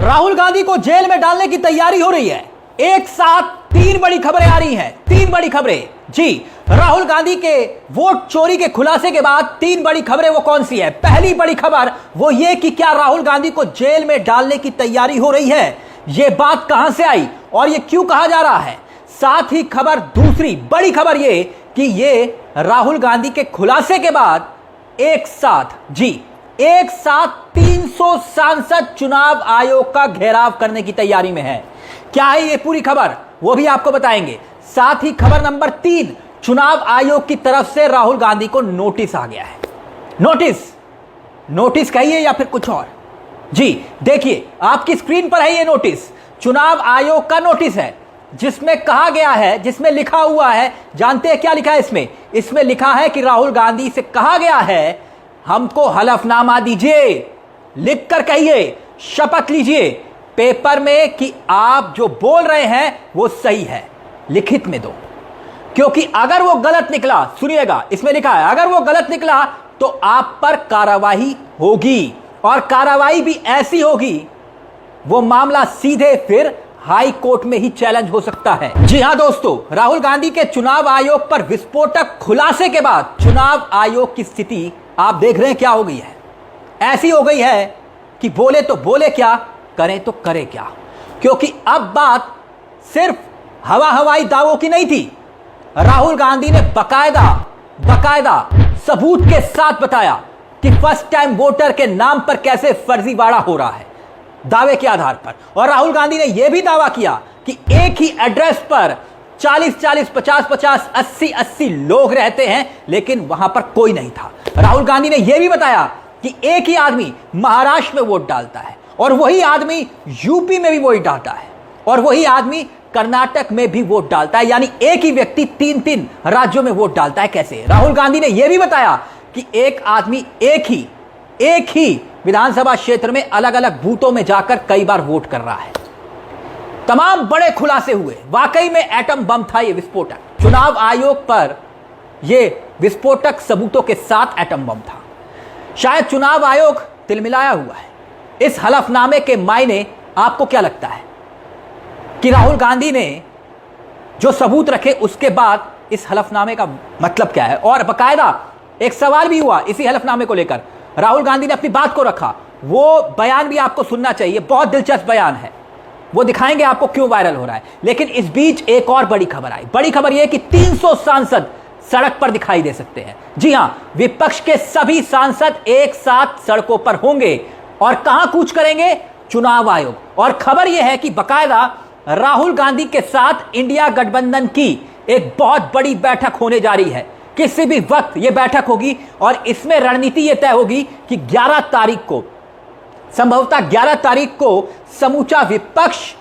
राहुल गांधी को जेल में डालने की तैयारी हो रही है। एक साथ तीन बड़ी खबरें आ रही हैं, तीन बड़ी खबरें। जी, राहुल गांधी के वोट चोरी के खुलासे के बाद तीन बड़ी खबरें वो कौन सी है? पहली बड़ी खबर वो ये कि क्या राहुल गांधी को जेल में डालने की तैयारी हो रही है? ये बात कहां से आई और ये क्यों कहा जा रहा है? साथ ही खबर दूसरी बड़ी खबर ये कि ये राहुल गांधी के खुलासे के बाद एक साथ 300 सांसद चुनाव आयोग का घेराव करने की तैयारी में है। क्या है ये पूरी खबर, वो भी आपको बताएंगे। साथ ही खबर नंबर 3, चुनाव आयोग की तरफ से राहुल गांधी को नोटिस आ गया है। नोटिस कहिए या फिर कुछ और। जी देखिए, आपकी स्क्रीन पर है ये नोटिस, चुनाव आयोग का नोटिस है, जिसमें कहा गया है, जिसमें लिखा हुआ है, जानते हैं क्या लिखा है इसमें? इसमें लिखा है कि राहुल गांधी से कहा गया है हमको हलफनामा दीजिए, लिखकर कहिए, शपथ लीजिए पेपर में कि आप जो बोल रहे हैं वो सही है, लिखित में दो। क्योंकि अगर वो गलत निकला, सुनिएगा इसमें लिखा है, अगर वो गलत निकला तो आप पर कार्रवाई होगी, और कार्रवाई भी ऐसी होगी, वो मामला सीधे फिर हाई कोर्ट में ही चैलेंज हो सकता है। जी हां दोस्तों, राहुल गांधी के चुनाव आयोग पर विस्फोटक खुलासे के बाद चुनाव आयोग की स्थिति आप देख रहे हैं क्या हो गई है। ऐसी हो गई है कि बोले तो बोले क्या, करें तो करे क्या। क्योंकि अब बात सिर्फ हवाई दावों की नहीं थी। राहुल गांधी ने बकायदा सबूत के साथ बताया कि फर्स्ट टाइम वोटर के नाम पर कैसे फर्जीवाड़ा हो रहा है, दावे के आधार पर। और राहुल गांधी ने यह भी दावा किया कि एक ही एड्रेस पर 40-40, 50-50, 80-80 लोग रहते हैं, लेकिन वहां पर कोई नहीं था। राहुल गांधी ने यह भी बताया कि एक ही आदमी महाराष्ट्र में वोट डालता है, और वही आदमी यूपी में भी वोट डालता है, और वही आदमी कर्नाटक में भी वोट डालता है। यानी एक ही व्यक्ति 3-3 राज्यों में वोट डालता है। कैसे? राहुल गांधी ने यह भी बताया कि एक आदमी एक ही विधानसभा क्षेत्र में अलग अलग बूथों में जाकर कई बार वोट कर रहा है। तमाम बड़े खुलासे हुए। वाकई में एटम बम था ये विस्फोटक। चुनाव आयोग पर यह विस्फोटक सबूतों के साथ एटम बम था। शायद चुनाव आयोग तिलमिलाया हुआ है। इस हलफनामे के मायने आपको क्या लगता है कि राहुल गांधी ने जो सबूत रखे उसके बाद इस हलफनामे का मतलब क्या है? और बकायदा एक सवाल भी हुआ इसी हलफनामे को लेकर। राहुल गांधी ने अपनी बात को रखा, वो बयान भी आपको सुनना चाहिए, बहुत दिलचस्प बयान है, वो दिखाएंगे आपको क्यों वायरल हो रहा है। लेकिन इस बीच एक और बड़ी खबर आई। बड़ी खबर यह कि 300 सांसद सड़क पर दिखाई दे सकते हैं। जी हां, विपक्ष के सभी सांसद एक साथ सड़कों पर होंगे। और कहां कूच करेंगे? चुनाव आयोग। और खबर यह है कि बकायदा राहुल गांधी के साथ इंडिया गठबंधन की एक बहुत बड़ी बैठक होने जा रही है। किसी भी वक्त यह बैठक होगी, और इसमें रणनीति यह तय होगी कि 11 तारीख को, संभवतः 11 तारीख को समूचा विपक्ष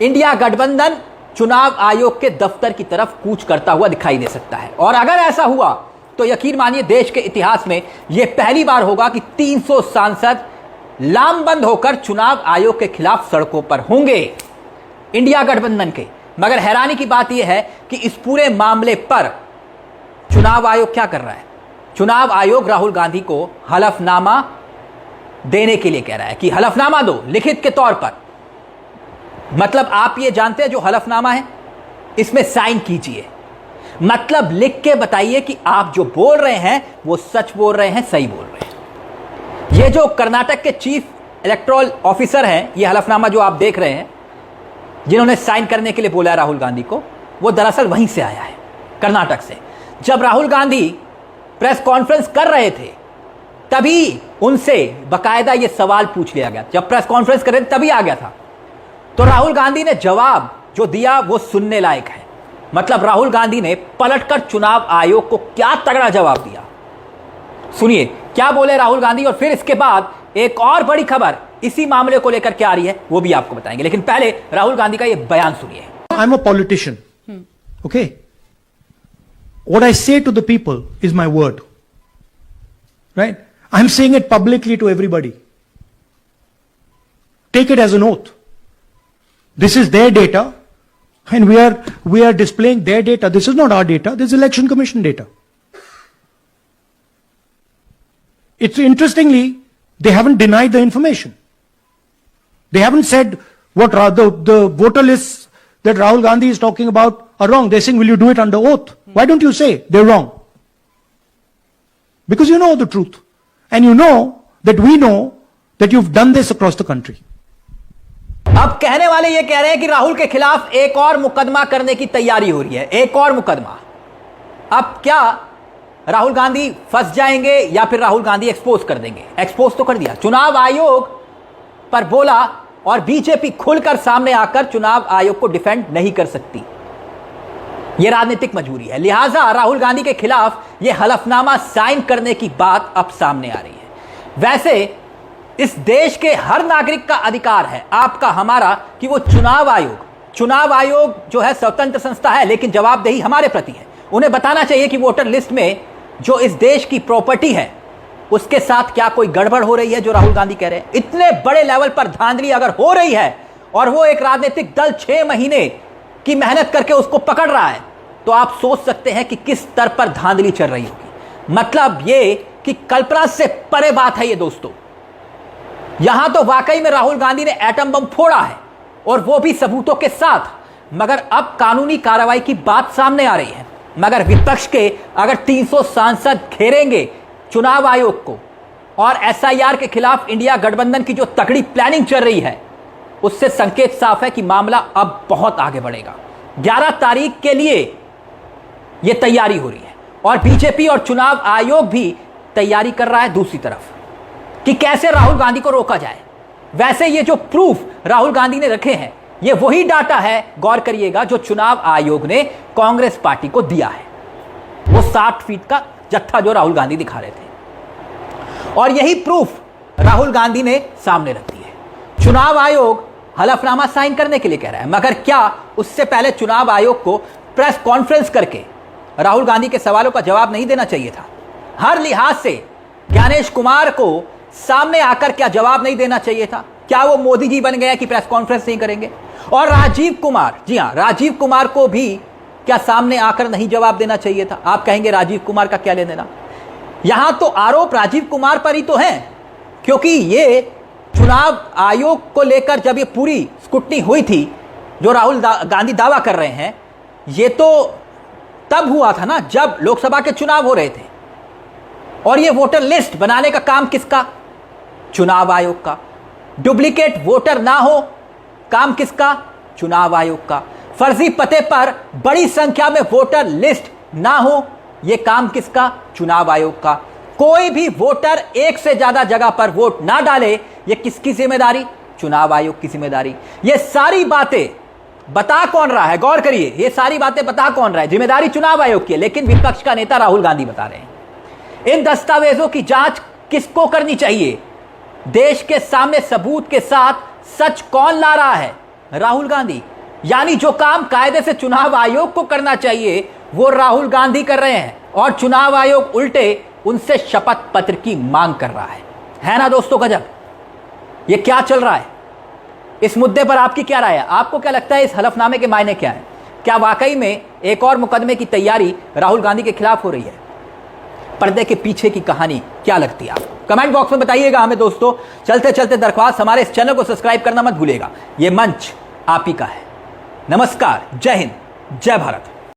इंडिया गठबंधन चुनाव आयोग के दफ्तर की तरफ कूच करता हुआ दिखाई दे सकता है। और अगर ऐसा हुआ तो यकीन मानिए देश के इतिहास में यह पहली बार होगा कि 300 सांसद लामबंद होकर चुनाव आयोग के खिलाफ सड़कों पर होंगे, इंडिया गठबंधन के। मगर हैरानी की बात यह है कि इस पूरे मामले पर चुनाव आयोग क्या कर रहा है? चुनाव आयोग राहुल गांधी को हलफनामा देने के लिए कह रहा है कि हलफनामा दो लिखित के तौर पर। मतलब आप ये जानते हैं जो हलफनामा है, इसमें साइन कीजिए, मतलब लिख के बताइए कि आप जो बोल रहे हैं वो सच बोल रहे हैं, सही बोल रहे हैं। ये जो कर्नाटक के चीफ इलेक्टोरल ऑफिसर हैं, ये हलफनामा जो आप देख रहे हैं, जिन्होंने साइन करने के लिए बोला है राहुल गांधी को, वो दरअसल वहीं से आया है, कर्नाटक से। जब राहुल गांधी प्रेस कॉन्फ्रेंस कर रहे थे तभी उनसे बकायदा ये सवाल पूछ लिया गया। जब प्रेस कॉन्फ्रेंस कर रहे थे तभी आ गया था। तो राहुल गांधी ने जवाब जो दिया वो सुनने लायक है। मतलब राहुल गांधी ने पलटकर चुनाव आयोग को क्या तगड़ा जवाब दिया। सुनिए क्या बोले राहुल गांधी, और फिर इसके बाद एक और बड़ी खबर इसी मामले को लेकर क्या आ रही है वो भी आपको बताएंगे। लेकिन पहले राहुल गांधी का यह बयान सुनिए। I am a politician, okay? What I say to the people is my word, right? I'm saying it publicly to everybody. Take it as an oath. This is their data, and we are displaying their data. This is not our data. This is Election Commission data. It's interestingly, they haven't denied the information. They haven't said what the voter lists that Rahul Gandhi is talking about are wrong. They're saying, will you do it under oath? Why don't you say they're wrong? Because you know the truth. And you know that you've done this across the country. अब कहने वाले ये कह रहे हैं कि राहुल के खिलाफ एक और मुकदमा करने की तैयारी हो रही है, एक और मुकदमा। अब क्या राहुल गांधी फंस जाएंगे या फिर राहुल गांधी एक्सपोज कर देंगे? एक्सपोज तो कर दिया, चुनाव आयोग पर बोला, और बीजेपी खुलकर सामने आकर चुनाव आयोग को डिफेंड नहीं कर सकती। यह राजनीतिक मजबूरी है, लिहाजा राहुल गांधी के खिलाफ यह हलफनामा साइन करने की बात अब सामने आ रही है। वैसे इस देश के हर नागरिक का अधिकार है, आपका हमारा, कि वो चुनाव आयोग जो है स्वतंत्र संस्था है, लेकिन जवाबदेही हमारे प्रति है। उन्हें बताना चाहिए कि वोटर लिस्ट में जो इस देश की प्रॉपर्टी है उसके साथ क्या कोई गड़बड़ हो रही है, जो राहुल गांधी कह रहे हैं। इतने बड़े लेवल पर धांधली अगर हो रही है और वो एक राजनीतिक दल 6 महीने की मेहनत करके उसको पकड़ रहा है, तो आप सोच सकते हैं कि किस स्तर पर धांधली चल रही होगी। मतलब ये कि कल्पना से परे बात है ये दोस्तों। यहां तो वाकई में राहुल गांधी ने एटम बम फोड़ा है, और वो भी सबूतों के साथ, मगर अब कानूनी कार्रवाई की बात सामने आ रही है। मगर विपक्ष के अगर 300 सांसद घेरेंगे चुनाव आयोग को, और एसआईआर के खिलाफ इंडिया गठबंधन की जो तगड़ी प्लानिंग चल रही है, उससे संकेत साफ है कि मामला अब बहुत आगे बढ़ेगा। 11 तारीख के लिए यह तैयारी हो रही है, और बीजेपी और चुनाव आयोग भी तैयारी कर रहा है दूसरी तरफ कि कैसे राहुल गांधी को रोका जाए। वैसे ये जो प्रूफ राहुल गांधी ने रखे हैं, ये वही डाटा है, गौर करिएगा, जो चुनाव आयोग ने कांग्रेस पार्टी को दिया है। वो 60 फीट का जत्था जो राहुल गांधी दिखा रहे थे, और यही प्रूफ राहुल गांधी ने सामने रख दी है। चुनाव आयोग हलफनामा साइन करने के लिए कह रहा है, मगर क्या उससे पहले चुनाव आयोग को प्रेस कॉन्फ्रेंस करके राहुल गांधी के सवालों का जवाब नहीं देना चाहिए था? हर लिहाज से ज्ञानेश कुमार को सामने आकर क्या जवाब नहीं देना चाहिए था? क्या वो मोदी जी बन गया कि प्रेस कॉन्फ्रेंस नहीं करेंगे? और राजीव कुमार, जी हां, राजीव कुमार को भी क्या सामने आकर नहीं जवाब देना चाहिए था? आप कहेंगे राजीव कुमार का क्या लेना देना? यहां तो आरोप राजीव कुमार पर ही तो है, क्योंकि ये चुनाव आयोग को लेकर जब ये पूरी स्क्रूटनी हुई थी, जो राहुल गांधी दावा कर रहे हैं, ये तो तब हुआ था ना जब लोकसभा के चुनाव हो रहे थे। और ये वोटर लिस्ट बनाने का काम किसका? चुनाव आयोग का। डुप्लीकेट वोटर ना हो, काम किसका? चुनाव आयोग का। फर्जी पते पर बड़ी संख्या में वोटर लिस्ट ना हो, यह काम किसका? चुनाव आयोग का। कोई भी वोटर एक से ज्यादा जगह पर वोट ना डाले, यह किसकी जिम्मेदारी? चुनाव आयोग की जिम्मेदारी। यह सारी बातें बता कौन रहा है? गौर करिए, यह सारी बातें बता कौन रहा है? जिम्मेदारी चुनाव आयोग की है, लेकिन विपक्ष का नेता राहुल गांधी बता रहे हैं। इन दस्तावेजों की जांच किसको करनी चाहिए? देश के सामने सबूत के साथ सच कौन ला रहा है? राहुल गांधी। यानी जो काम कायदे से चुनाव आयोग को करना चाहिए, वो राहुल गांधी कर रहे हैं, और चुनाव आयोग उल्टे उनसे शपथ पत्र की मांग कर रहा है ना दोस्तों? गजब, ये क्या चल रहा है? इस मुद्दे पर आपकी क्या राय है? आपको क्या लगता है इस हलफनामे के मायने क्या है? क्या वाकई में एक और मुकदमे की तैयारी राहुल गांधी के खिलाफ हो रही है? पर्दे के पीछे की कहानी क्या लगती है आपको? कमेंट बॉक्स में बताइएगा हमें दोस्तों। चलते चलते दरख्वास्त, हमारे इस चैनल को सब्सक्राइब करना मत भूलिएगा। यह मंच आप ही का है। नमस्कार, जय हिंद, जय भारत।